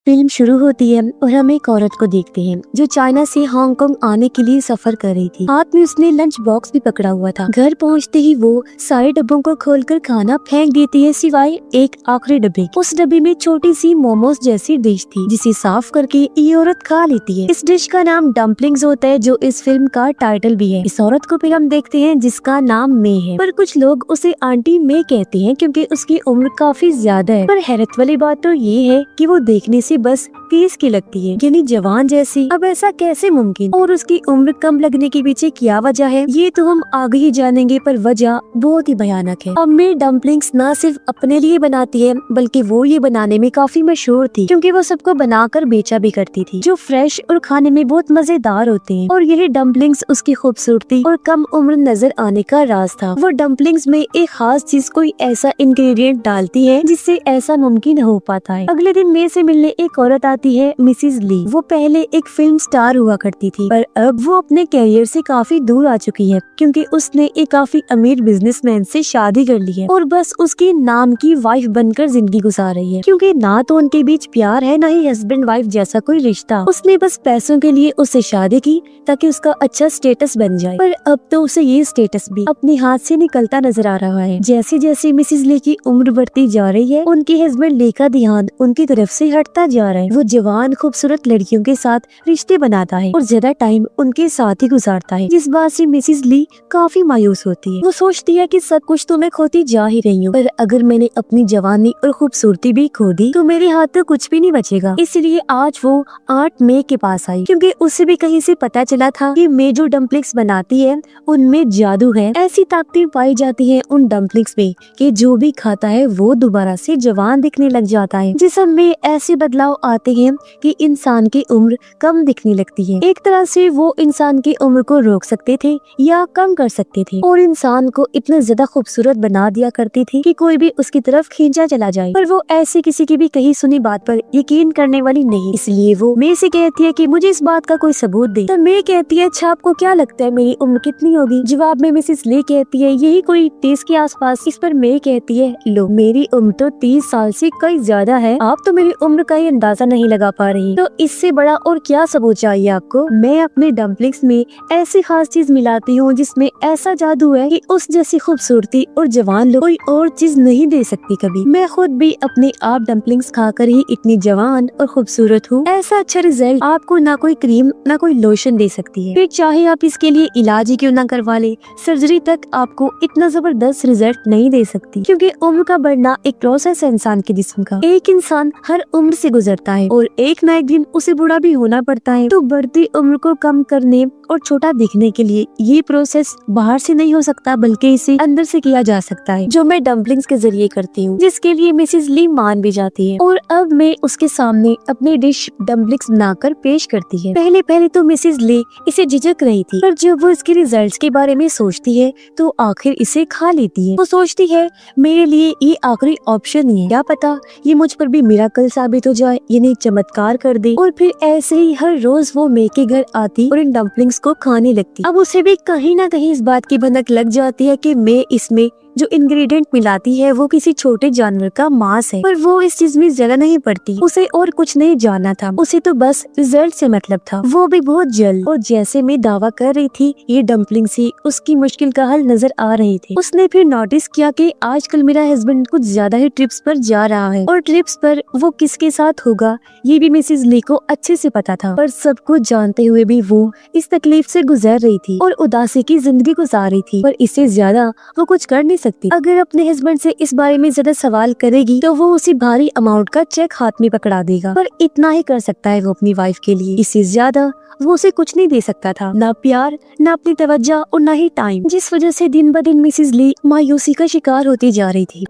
Film शुरू होती है और हम एक औरत को देखते हैं जो चाइना से हांगकांग आने के लिए सफर कर रही थी। हाथ में उसने लंच बॉक्स भी पकड़ा हुआ था। घर पहुंचते ही वो सारे डब्बों को खोलकर खाना फेंक देती है सिवाय एक आखिरी डब्बे के। उस डब्बे में छोटी सी मोमोज जैसी डिश थी जिसे साफ करके ये औरत खा लेती है। इस डिश का नाम डम्पलिंग्स होता है जो इस फिल्म का टाइटल भी है। इस औरत को फिर हम देखते हैं जिसका नाम मे है, पर कुछ लोग उसे आंटी मे कहते हैं क्योंकि उसकी उम्र काफी ज्यादा है। पर हैरत वाली बात तो ये है कि वो देखने से बस 30 की लगती है, यानी जवान जैसी। अब ऐसा कैसे मुमकिन, और उसकी उम्र कम लगने के पीछे क्या वजह है ये तो हम आगे ही जानेंगे, पर वजह बहुत ही भयानक है। अब मे डम्पलिंग्स न सिर्फ अपने लिए बनाती है बल्कि वो ये बनाने में काफी मशहूर थी क्योंकि वो सबको बनाकर बेचा भी करती थी, जो फ्रेश और खाने में बहुत मजेदार होते हैं। और यही डम्पलिंग्स उसकी खूबसूरती और कम उम्र नजर आने का राज था। वो डम्पलिंग्स में एक खास चीज, कोई ऐसा इंग्रेडिएंट डालती है जिससे ऐसा मुमकिन हो पाता है। अगले दिन मे से मिलने एक औरत आती है, मिसिज ली। वो पहले एक फिल्म स्टार हुआ करती थी, पर अब वो अपने कैरियर से काफी दूर आ चुकी है क्योंकि उसने एक काफी अमीर बिजनेसमैन से शादी कर ली है और बस उसके नाम की वाइफ बनकर जिंदगी गुजार रही है, क्योंकि ना तो उनके बीच प्यार है ना ही हस्बैंड वाइफ जैसा कोई रिश्ता। उसने बस पैसों के लिए उससे शादी की ताकि उसका अच्छा स्टेटस बन जाए, पर अब तो उसे ये स्टेटस भी अपने हाथ से निकलता नजर आ रहा है। जैसे जैसे मिसिज ले की उम्र बढ़ती जा रही है, उनके हस्बैंड ले का ध्यान उनकी तरफ से हटता जा रहा है। वो जवान खूबसूरत लड़कियों के साथ रिश्ते बनाता है और ज्यादा टाइम उनके साथ ही गुजारता है, जिस बात से मिसिज ली काफी मायूस होती है। वो सोचती है कि सब कुछ तो मैं खोती जा ही रही हूँ, पर अगर मैंने अपनी जवानी और खूबसूरती भी खो दी तो मेरे हाथ तो कुछ भी नहीं बचेगा। इसलिए आज वो आर्ट मे के पास आई क्योंकि उसे भी कहीं से पता चला था कि मे जो डम्पलिंग्स बनाती है उनमें जादू है। ऐसी ताकतें पाई जाती है उन डम्पलिंग्स में कि जो भी खाता है वो दोबारा से जवान दिखने लग जाता है। जिस्म में ऐसे बदलाव आते हैं कि इंसान की उम्र कम दिखने लगती है। एक तरह से वो इंसान की उम्र को रोक सकते थे या कम कर सकते थे और इंसान को इतना ज्यादा खूबसूरत बना दिया करती थी कि कोई भी उसकी तरफ खींचा चला जाए। पर वो ऐसी किसी की भी कही सुनी बात पर यकीन करने वाली नहीं, इसलिए वो मे से कहती है कि मुझे इस बात का कोई सबूत दे। तो मे कहती है, अच्छा आपको क्या लगता है मेरी उम्र कितनी होगी? जवाब में मिसेस ले कहती है, यही कोई 30 के आसपास। इस पर मे कहती है, लो मेरी उम्र तो 30 साल से कई ज्यादा है, आप तो मेरी उम्र का ही अंदाजा नहीं लगा पा रही। तो इससे बड़ा और क्या सबूत चाहिए आपको? मैं अपने डम्पलिंग्स में ऐसी खास चीज मिलाती हूँ जिसमें ऐसा जादू है कि उस जैसी खूबसूरती और जवान लोग कोई और चीज नहीं दे सकती कभी। मैं खुद भी अपने आप डम्पलिंग्स खाकर ही इतनी जवान और खूबसूरत हूँ। ऐसा अच्छा रिजल्ट आपको ना कोई क्रीम ना कोई लोशन दे सकती है, फिर चाहे आप इसके लिए इलाज ही क्यों ना करवा ले, सर्जरी तक आपको इतना जबरदस्त रिजल्ट नहीं दे सकती, क्योंकि उम्र का बढ़ना एक प्रोसेस है इंसान के जिस्म का। एक इंसान हर उम्र से गुजरता है और एक ना एक दिन उसे बूढ़ा भी होना पड़ता है। तो बढ़ती उम्र को कम करने और छोटा दिखने के लिए ये प्रोसेस बाहर से नहीं हो सकता बल्कि इसे अंदर से किया जा सकता है, जो मैं डम्पलिंग्स के जरिए करती हूँ, जिसके लिए मिसेस ली मान भी जाती है। और अब मैं उसके सामने अपनी डिश डम्पलिंग्स बनाकर पेश करती है। पहले पहले तो मिसेस ली इसे झिझक रही थी, पर जब वो इसके रिजल्ट्स के बारे में सोचती है तो आखिर इसे खा लेती है। वो सोचती है मेरे लिए ये आखिरी ऑप्शन ही है, क्या पता ये मुझ पर भी मिराकल साबित हो जाए, यानी चमत्कार कर दे। और फिर ऐसे ही हर रोज वो मे के घर आती और इन डम्पलिंग्स को खाने लगती। अब उसे भी कहीं ना कहीं इस बात की भनक लग जाती है कि मे इसमें जो इंग्रेडिएंट मिलाती है वो किसी छोटे जानवर का मांस है, पर वो इस चीज में ज्यादा नहीं पड़ती। उसे और कुछ नहीं जानना था, उसे तो बस रिजल्ट से मतलब था, वो भी बहुत जल्द। और जैसे मैं दावा कर रही थी ये डम्पलिंग्स ही उसकी मुश्किल का हल नजर आ रहे थे। उसने फिर नोटिस किया कि आजकल मेरा हस्बैंड कुछ ज्यादा ही ट्रिप्स पर जा रहा है, और ट्रिप्स पर वो किसके साथ होगा ये भी मिसेस ली को अच्छे से पता था। पर सब कुछ जानते हुए भी वो इस तकलीफ से गुजर रही थी और उदासी की जिंदगी गुजार रही थी, पर इससे ज्यादा वो कुछ कर नहीं सकती। अगर अपने हस्बैंड से इस बारे में ज्यादा सवाल करेगी तो वो उसी भारी अमाउंट का चेक हाथ में पकड़ा देगा, पर इतना ही कर सकता है वो अपनी वाइफ के लिए, इससे ज्यादा वो उसे कुछ नहीं दे सकता था, ना प्यार ना अपनी तवज्जो और ना ही टाइम, जिस वजह से दिन ब दिन मिसेस ली मायूसी का शिकार होती जा रही थी।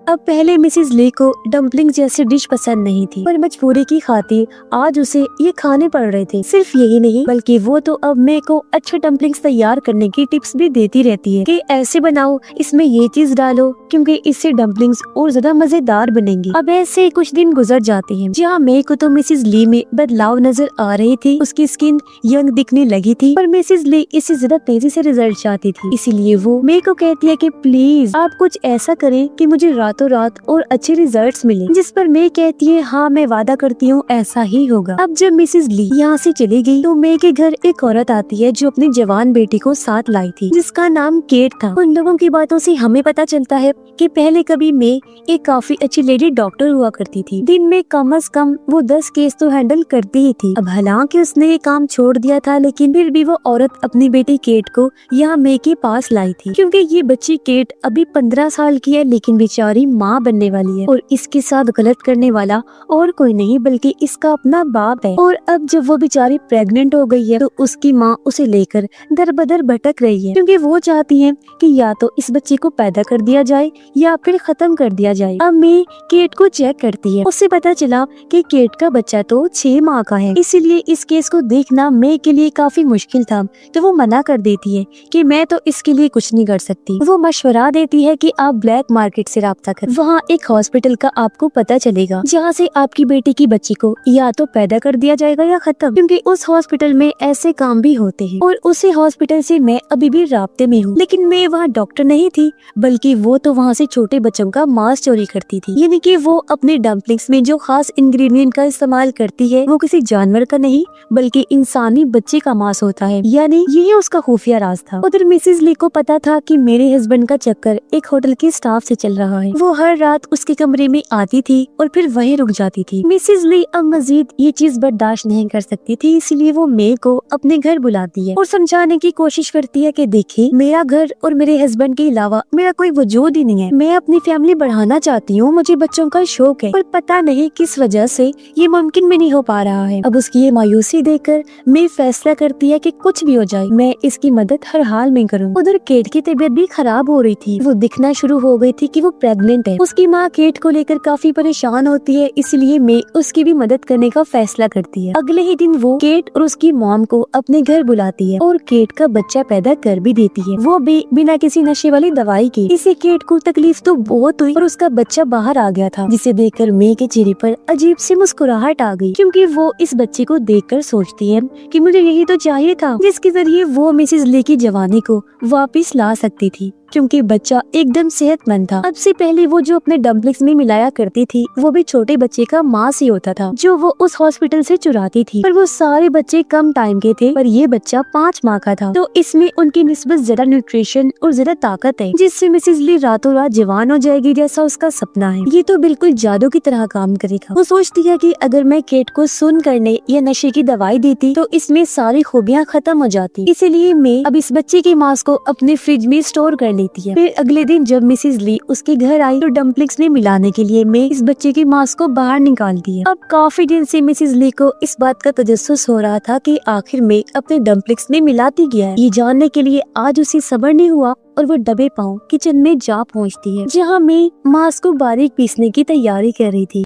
अब पहले मिसेस ले को डम्पलिंग जैसी डिश पसंद नहीं थी, पर मजबूरी की खातिर आज उसे ये खाने पड़ रहे थे। सिर्फ यही नहीं बल्कि वो तो अब मे को अच्छे डम्पलिंग्स तैयार करने की टिप्स भी देती रहती है कि ऐसे बनाओ, इसमें ये चीज डालो क्योंकि इससे डम्पलिंग्स और ज्यादा मजेदार बनेंगी। अब ऐसे कुछ दिन गुजर जाते हैं जहाँ मे को तो मिसेस ली में बदलाव नजर आ रही थी, उसकी स्किन यंग दिखने लगी थी, पर मिसेस ली इससे ज्यादा तेजी से रिजल्ट चाहती थी। इसीलिए वो मे को कहती है कि प्लीज आप कुछ ऐसा करें कि मुझे रात रातों रात और अच्छे रिजल्ट्स मिले, जिस पर मे कहती है हाँ मैं वादा करती हूँ ऐसा ही होगा। अब जब मिसेस ली यहाँ से चली गई तो मे के घर एक औरत आती है जो अपनी जवान बेटी को साथ लाई थी, जिसका नाम केट था। उन लोगों की बातों से हमें पता चलता है कि पहले कभी मे एक काफी अच्छी लेडी डॉक्टर हुआ करती थी। दिन में कम से कम वो 10 केस तो हैंडल करती ही थी। अब हालांकि उसने ये काम छोड़ दिया था, लेकिन फिर भी वो औरत अपनी बेटी केट को यहाँ मे के पास लाई थी, क्योंकि ये बच्ची केट अभी 15 साल की है, लेकिन बेचारी माँ बनने वाली है और इसके साथ गलत करने वाला और कोई नहीं बल्कि इसका अपना बाप है। और अब जब वो बेचारी प्रेग्नेंट हो गई है तो उसकी माँ उसे लेकर दर बदर भटक रही है, क्योंकि वो चाहती है कि या तो इस बच्चे को पैदा कर दिया जाए या फिर खत्म कर दिया जाए। अब मे केट को चेक करती है, उससे पता चला कि केट का बच्चा तो 6 माह का है, इसीलिए इस केस को देखना मे के लिए काफी मुश्किल था। तो वो मना कर देती है कि मैं तो इसके लिए कुछ नहीं कर सकती। वो मशवरा देती है कि आप ब्लैक मार्केट से राब्ता करें, वहाँ एक हॉस्पिटल का आपको पता चलेगा जहाँ से आपकी बेटी की बच्ची को या तो पैदा कर दिया जाएगा या खत्म, क्योंकि उस हॉस्पिटल में ऐसे काम भी होते हैं। और उसी हॉस्पिटल से मैं अभी भी राब्ते में हूँ, लेकिन मैं वहाँ डॉक्टर नहीं थी, बल्कि वो तो वहाँ से छोटे बच्चों का मांस चोरी करती थी। यानी कि वो अपने डम्पलिंग्स में जो खास इंग्रेडिएंट का इस्तेमाल करती है वो किसी जानवर का नहीं बल्कि इंसानी बच्चे का मांस होता है। यानी यही उसका खुफिया राज था। उधर मिसेस ली को पता था कि मेरे हस्बैंड का चक्कर एक होटल के स्टाफ से चल रहा है। वो हर रात उसके कमरे में आती थी और फिर वहीं रुक जाती थी। मिसेस ली अब मजीद ये चीज बर्दाश्त नहीं कर सकती थी, इसलिए वो मे को अपने घर बुलाती है और समझाने की कोशिश करती है कि देखिए मेरा घर और मेरे हस्बैंड के अलावा मेरा कोई वजूद ही नहीं है। मैं अपनी फैमिली बढ़ाना चाहती हूँ, मुझे बच्चों का शौक है, पर पता नहीं किस वजह से ये मुमकिन भी नहीं हो पा रहा है। अब उसकी ये मायूसी देखकर मे फैसला करती है कि कुछ भी हो जाए मैं इसकी मदद हर हाल में करूँ। उधर केट की तबीयत भी खराब हो रही थी, वो दिखना शुरू हो गई थी कि वो प्रेग्नेंट है। उसकी माँ केट को लेकर काफी परेशान होती है, इसलिए मे उसकी भी मदद करने का फैसला करती है। अगले ही दिन वो केट और उसकी मॉम को अपने घर बुलाती है और केट का बच्चा पैदा कर भी देती है, वो भी बिना किसी नशे वाली दवाई के। इसे केट को तकलीफ तो बहुत हुई और उसका बच्चा बाहर आ गया था, जिसे देखकर मे के चेहरे पर अजीब सी मुस्कुराहट आ गई, क्योंकि वो इस बच्चे को देखकर सोचती है कि मुझे यही तो चाहिए था जिसके जरिए वो मिसेस ली की जवानी को वापस ला सकती थी, क्योंकि बच्चा एकदम सेहतमंद था। अब से पहले वो जो अपने डम्पलिंग्स में मिलाया करती थी वो भी छोटे बच्चे का मांस ही होता था, जो वो उस हॉस्पिटल से चुराती थी। पर वो सारे बच्चे कम टाइम के थे, पर ये बच्चा 5 माह का था, तो इसमें उनकी निस्बत ज्यादा न्यूट्रिशन और ज्यादा ताकत है, जिससे मिसेस ली रातों रात जवान हो जाएगी जैसा उसका सपना है। ये तो बिल्कुल जादू की तरह काम करेगा। वो सोचती है कि अगर मैं केट को सुन करने या नशे की दवाई देती तो इसमें सारी खूबियाँ खत्म हो जाती, इसीलिए मैं अब इस बच्चे के मांस को अपने फ्रिज में स्टोर कर लेती है। फिर अगले दिन जब मिसेस ली उसके घर आई तो डम्पलिंग्स में मिलाने के लिए मैं इस बच्चे के मांस को बाहर निकालती है। अब काफी दिन से मिसेस ली को इस बात का तजस्सुस हो रहा था कि आखिर में अपने डम्पलिंग्स में मिलाती गया है। ये जानने के लिए आज उसे सब्र नहीं हुआ और वो दबे पांव किचन में जा पहुंचती है, जहां मैं मांस को बारीक पीसने की तैयारी कर रही थी।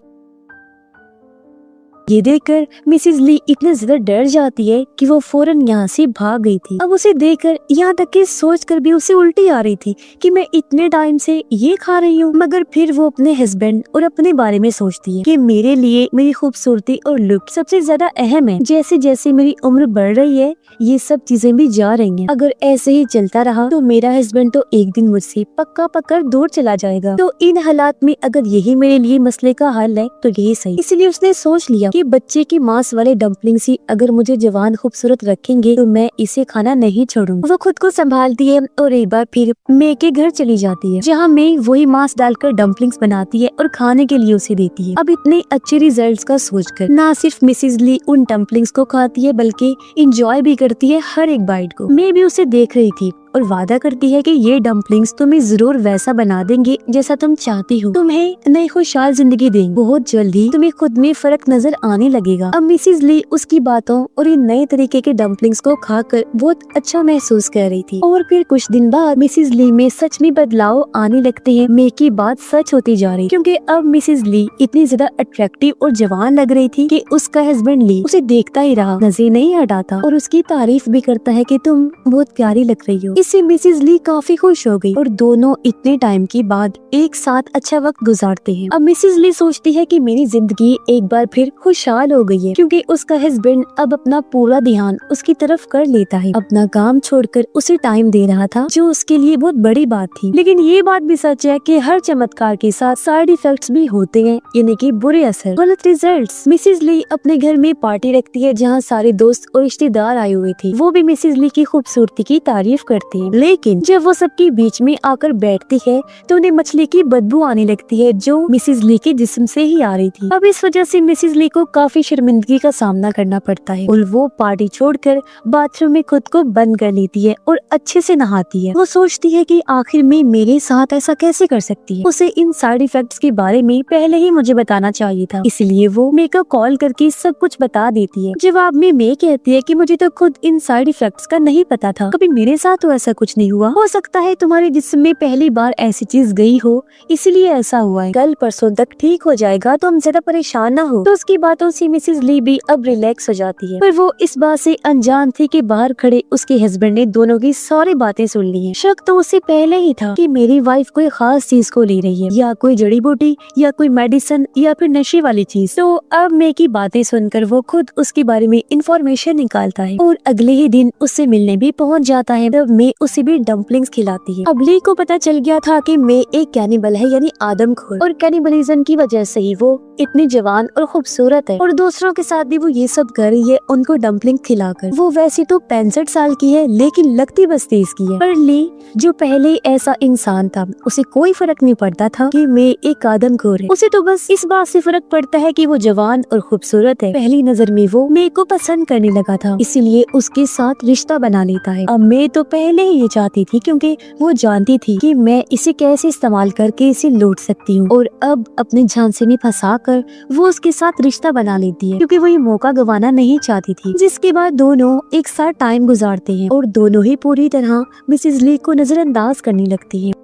ये देखकर मिसेस ली इतने ज्यादा डर जाती है कि वो फौरन यहाँ से भाग गई थी। अब उसे देखकर यहाँ तक कि सोचकर भी उसे उल्टी आ रही थी कि मैं इतने टाइम से ये खा रही हूँ। मगर फिर वो अपने हस्बैंड और अपने बारे में सोचती है कि मेरे लिए मेरी खूबसूरती और लुक सबसे ज्यादा अहम है। जैसे जैसे मेरी उम्र बढ़ रही है ये सब चीजें भी जा रही हैं। अगर ऐसे ही चलता रहा तो मेरा हस्बैंड तो एक दिन मुझसे पक्का पकड़ दूर चला जाएगा। तो इन हालात में अगर यही मेरे लिए मसले का हल है तो यही सही। इसलिए उसने सोच लिया कि बच्चे की मांस वाले डम्पलिंग्स ही अगर मुझे जवान खूबसूरत रखेंगे तो मैं इसे खाना नहीं छोड़ूंगी। वो खुद को संभालती है और एक बार फिर मे के घर चली जाती है, जहाँ मे वही मांस डालकर डम्पलिंग्स बनाती है और खाने के लिए उसे देती है। अब इतने अच्छे रिजल्ट्स का सोचकर ना सिर्फ मिसेस ली उन डम्पलिंग्स को खाती है बल्कि इंजॉय भी करती है हर एक बाइट को। मैं भी उसे देख रही थी और वादा करती है कि ये डम्पलिंग्स तुम्हें जरूर वैसा बना देंगे जैसा तुम चाहती हो, तुम्हें नई खुशहाल जिंदगी देंगे। बहुत जल्दी तुम्हें खुद में फर्क नजर आने लगेगा। अब मिसेस ली उसकी बातों और इन नए तरीके के डम्पलिंग्स को खाकर बहुत अच्छा महसूस कर रही थी। और फिर कुछ दिन बाद मिसेस ली में सच में बदलाव आने लगते हैं। मे की बात सच होती जा रही, क्योंकि अब मिसेस ली इतनी ज्यादा अट्रैक्टिव और जवान लग रही थी कि उसका हस्बैंड ली उसे देखता ही रहा, नजर नहीं हटाता और उसकी तारीफ भी करता है कि तुम बहुत प्यारी लग रही हो। इससे मिसेस ली काफी खुश हो गई और दोनों इतने टाइम के बाद एक साथ अच्छा वक्त गुजारते हैं। अब मिसेस ली सोचती है कि मेरी जिंदगी एक बार फिर खुशहाल हो गई है, क्योंकि उसका हस्बैंड अब अपना पूरा ध्यान उसकी तरफ कर लेता है, अपना काम छोड़कर उसे टाइम दे रहा था, जो उसके लिए बहुत बड़ी बात थी। लेकिन ये बात भी सच है कि हर चमत्कार के साथ साइड इफेक्ट्स भी होते हैं, यानी कि बुरे असर, गलत रिजल्ट्स। मिसेस ली अपने घर में पार्टी रखती है जहाँ सारे दोस्त और रिश्तेदार आए हुए थे। वो भी मिसेस ली की खूबसूरती की तारीफ करते हैं, लेकिन जब वो सबके बीच में आकर बैठती है तो उन्हें मछली की बदबू आने लगती है, जो मिसेस ली के जिस्म से ही आ रही थी। अब इस वजह से मिसेस ली को काफी शर्मिंदगी का सामना करना पड़ता है और वो पार्टी छोड़कर बाथरूम में खुद को बंद कर लेती है और अच्छे से नहाती है। वो सोचती है कि आखिर में मेरे साथ ऐसा कैसे कर सकती है, उसे इन साइड इफेक्ट्स के बारे में पहले ही मुझे बताना चाहिए था। इसलिए वो मे को कॉल करके सब कुछ बता देती है। जवाब में मे कहती है कि मुझे तो खुद इन साइड इफेक्ट्स का नहीं पता था, कभी मेरे साथ तो ऐसा कुछ नहीं हुआ, हो सकता है तुम्हारे जिस्म में पहली बार ऐसी चीज गई हो इसलिए ऐसा हुआ है, कल परसों तक ठीक हो जाएगा, तो हम ज्यादा परेशान ना हो। तो उसकी बातों से मिसेस ली भी अब रिलैक्स हो जाती है, पर वो इस बात से अनजान थी कि बाहर खड़े उसके हस्बैंड ने दोनों की सारी बातें सुन ली हैं। शक तो उसे पहले ही था कि मेरी वाइफ कोई खास चीज को ले रही है, या कोई जड़ी बूटी या कोई मेडिसिन या फिर नशे वाली चीज। तो अब मे की बातें सुनकर वो खुद उसके बारे में इंफॉर्मेशन निकालता है और अगले ही दिन उससे मिलने भी पहुंच जाता है। तब मे उसे भी डम्पलिंग्स खिलाती है। अब ली को पता चल गया था कि मे एक कैनिबल है, यानी आदमखोर, और कैनिबलिज्म की वजह से ही वो इतनी जवान और खूबसूरत है और दूसरों के साथ भी वो ये सब कर रही है, उनको डम्पलिंग खिलाकर। वो वैसे तो 65 साल की है, लेकिन लगती बस 30 की है। पर ली जो पहले ऐसा इंसान था, उसे कोई फर्क नहीं पड़ता था कि मे एक आदमखोर है। उसे तो बस इस बात से फर्क पड़ता है कि वो जवान और खूबसूरत है। पहली नजर में वो मे को पसंद करने लगा था, इसीलिए उसके साथ रिश्ता बना लेता है। अब मे तो पहले ही ये चाहती थी, क्योंकि वो जानती थी कि मैं इसे कैसे इस्तेमाल करके इसे लूट सकती हूँ, और अब अपने झांसे में फंसा कर वो उसके साथ रिश्ता बना लेती है, क्योंकि वो ये मौका गंवाना नहीं चाहती थी। जिसके बाद दोनों एक साथ टाइम गुजारते हैं और दोनों ही पूरी तरह मिसेस ली को नजरअंदाज करने लगती है।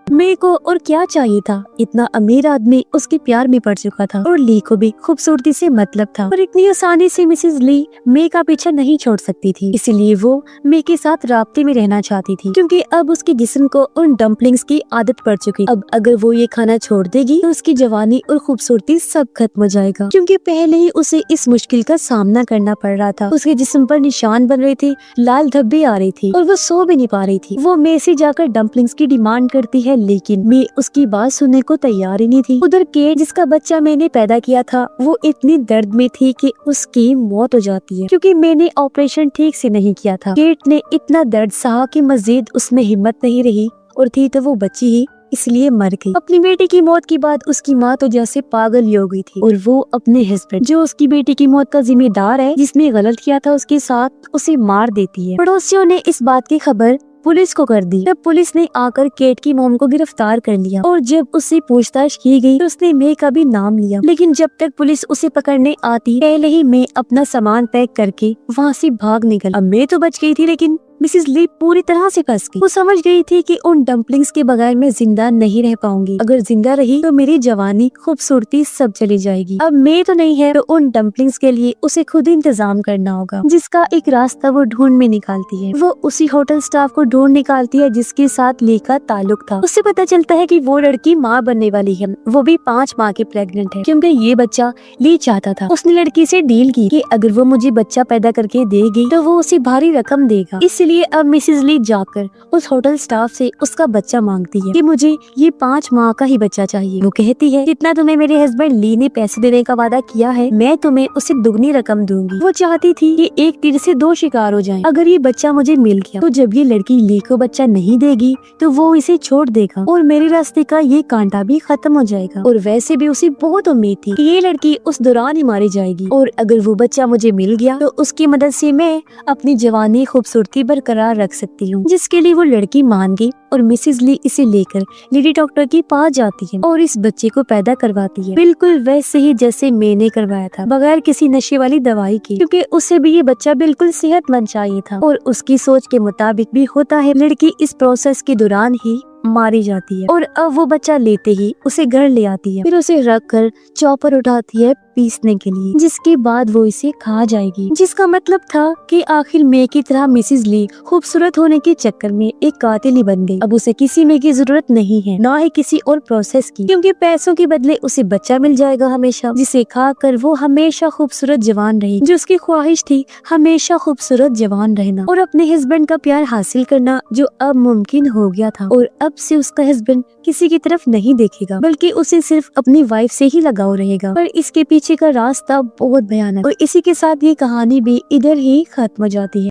मे को और क्या चाहिए था, इतना अमीर आदमी उसके प्यार में पड़ चुका था और ली को भी खूबसूरती से मतलब था, पर इतनी आसानी से मिसेस ली मे का पीछा नहीं छोड़ सकती थी। इसीलिए वो मे के साथ राब्ते में रहना चाहती थी, क्योंकि अब उसके जिस्म को उन डम्पलिंग्स की आदत पड़ चुकी। अब अगर वो ये खाना छोड़ देगी तो उसकी जवानी और खूबसूरती सब खत्म हो जाएगा, क्योंकि पहले ही उसे इस मुश्किल का सामना करना पड़ रहा था। उसके जिस्म पर निशान बन रहे थे, लाल धब्बे आ रही थी और वो सो भी नहीं पा रही थी। वो मे से जाकर डम्पलिंग्स की डिमांड करती है, लेकिन मे उसकी बात सुनने को तैयार ही नहीं थी। उधर केट, जिसका बच्चा मैंने पैदा किया था, वो इतनी दर्द में थी कि उसकी मौत हो जाती है, क्योंकि मैंने ऑपरेशन ठीक से नहीं किया था। केट ने इतना दर्द सहा कि मजीद उसमें हिम्मत नहीं रही, और थी तो वो बच्ची ही, इसलिए मर गई। अपनी बेटी की मौत के बाद उसकी माँ तो जैसे पागल ही हो गई थी, और वो अपने हस्बैंड, जो उसकी बेटी की मौत का जिम्मेदार है, जिसने गलत किया था उसके साथ, उसे मार देती है। पड़ोसियों ने इस बात की खबर पुलिस को कर दी। तब पुलिस ने आकर केट की मॉम को गिरफ्तार कर लिया, और जब उससे पूछताछ की गई तो उसने मे का भी नाम लिया। लेकिन जब तक पुलिस उसे पकड़ने आती, पहले ही मे अपना सामान पैक करके वहाँ से भाग निकल। अब मे तो बच गई थी, लेकिन मिसेस ली पूरी तरह से फंस गई। वो समझ गई थी कि उन डम्पलिंग्स के बगैर मैं जिंदा नहीं रह पाऊंगी। अगर जिंदा रही तो मेरी जवानी, खूबसूरती सब चली जाएगी। अब मे तो नहीं है, तो उन डम्पलिंग्स के लिए उसे खुद इंतजाम करना होगा, जिसका एक रास्ता वो ढूंढ में निकालती है। वो उसी होटल स्टाफ को ढूंढ निकालती है जिसके साथ ली का ताल्लुक था। उससे पता चलता है कि वो लड़की माँ बनने वाली है, वो भी 5 माह की प्रेग्नेंट है, क्योंकि ये बच्चा ली चाहता था। उसने लड़की से डील की कि अगर वो मुझे बच्चा पैदा करके देगी तो वो उसे भारी रकम देगा। इसलिए अब मिसेस ली जाकर उस होटल स्टाफ से उसका बच्चा मांगती है कि मुझे ये 5 माह का ही बच्चा चाहिए। वो कहती है, जितना तुम्हें मेरे हस्बैंड ली ने पैसे देने का वादा किया है, मैं तुम्हें उससे दुगनी रकम दूंगी। वो चाहती थी कि एक तीर से 2 शिकार हो जाएं। अगर ये बच्चा मुझे मिल गया तो जब ये लड़की ली को बच्चा नहीं देगी तो वो इसे छोड़ देगा और मेरे रास्ते का ये कांटा भी खत्म हो जाएगा। और वैसे भी उसे बहुत उम्मीद थी कि ये लड़की उस दौरान ही मारी जाएगी, और अगर वो बच्चा मुझे मिल गया तो उसकी मदद से मैं अपनी जवानी, खूबसूरती बरकरार रख सकती हूँ। जिसके लिए वो लड़की मान गई और मिसेस ली इसे लेकर लेडी डॉक्टर के पास जाती है और इस बच्चे को पैदा करवाती है, बिल्कुल वैसे ही जैसे मैंने करवाया था, बगैर किसी नशे वाली दवाई के, क्योंकि उसे भी ये बच्चा बिल्कुल सेहतमंद चाहिए था। और उसकी सोच के मुताबिक भी होता है। लड़की इस प्रोसेस के दौरान ही मारी जाती है, और अब वो बच्चा लेते ही उसे घर ले आती है, फिर उसे रख कर चॉपर उठाती है, पीसने के लिए, जिसके बाद वो इसे खा जाएगी। जिसका मतलब था कि आखिर मे की तरह मिसेस ली खूबसूरत होने के चक्कर में एक कातिल ही बन गई। अब उसे किसी मे की जरूरत नहीं है, ना ही किसी और प्रोसेस की, क्योंकि पैसों के बदले उसे बच्चा मिल जाएगा हमेशा, जिसे खाकर वो हमेशा खूबसूरत जवान रहेगी। जो उसकी ख्वाहिश थी हमेशा खूबसूरत जवान रहना और अपने हस्बैंड का प्यार हासिल करना, जो अब मुमकिन हो गया था। और अब से उसका हस्बैंड किसी की तरफ नहीं देखेगा, बल्कि उसे सिर्फ अपनी वाइफ से ही लगाव रहेगा। पर इसके पीछे का रास्ता बहुत भयानक। और इसी के साथ ये कहानी भी इधर ही खत्म हो जाती है।